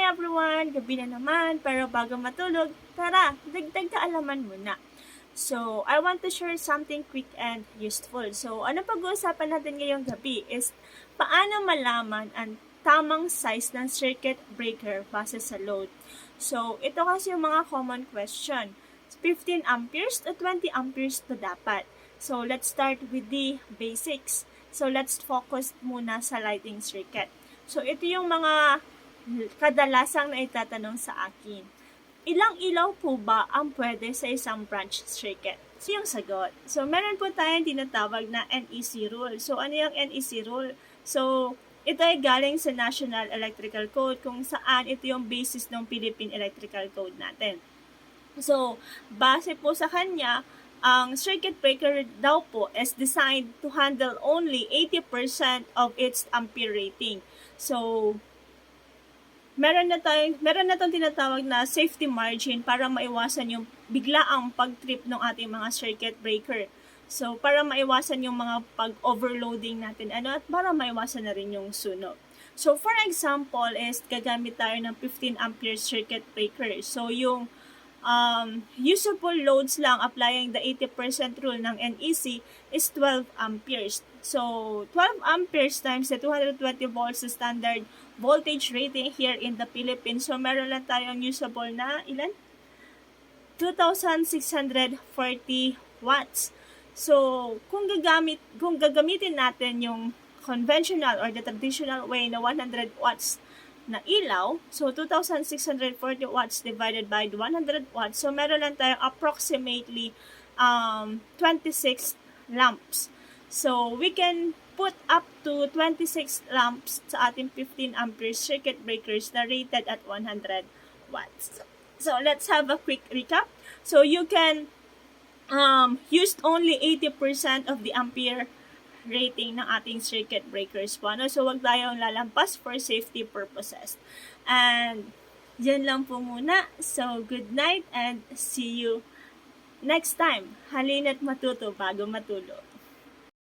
everyone! Gabi na naman, pero bago matulog, tara, dagdag kaalaman muna. So, I want to share something quick and useful. So, ano pag-uusapan natin ngayong gabi is paano malaman ang tamang size ng circuit breaker base sa load. So, ito kasi yung mga common question. 15 amperes to 20 amperes to dapat. So, let's start with the basics. So, let's focus muna sa lighting circuit. So, ito yung mga kadalasang na itatanong sa akin. Ilang ilaw po ba ang pwede sa isang branch circuit? So, yung sagot. So, meron po tayong tinatawag na NEC rule. So, ano yung NEC rule? So, ito ay galing sa National Electrical Code kung saan ito yung basis ng Philippine Electrical Code natin. So, base po sa kanya, ang circuit breaker daw po is designed to handle only 80% of its ampere rating. So, meron na tong tinatawag na safety margin para maiwasan yung biglaang pag-trip ng ating mga circuit breaker. So, para maiwasan yung mga pag-overloading natin, at para maiwasan na rin yung sunog. So, for example, is gagamit tayo ng 15 ampere circuit breaker. So, yung usable loads lang applying the 80% rule ng NEC is 12 amperes. So, 12 amperes times the 220 volts standard voltage rating here in the Philippines. So, meron lang tayong usable na ilan? 2,640 watts. So, kung gagamitin natin yung conventional or the traditional way na 100 watts na ilaw, so 2,640 watts divided by 100 watts, so meron lang tayong approximately 26 lamps. So, we can put up to 26 lamps sa ating 15 ampere circuit breakers na rated at 100 watts. So, let's have a quick recap. So, you can use only 80% of the ampere rating ng ating circuit breakers po. So, wag tayong lalampas for safety purposes. And, yan lang po muna. So, good night and see you next time. Halina't matuto bago matulog.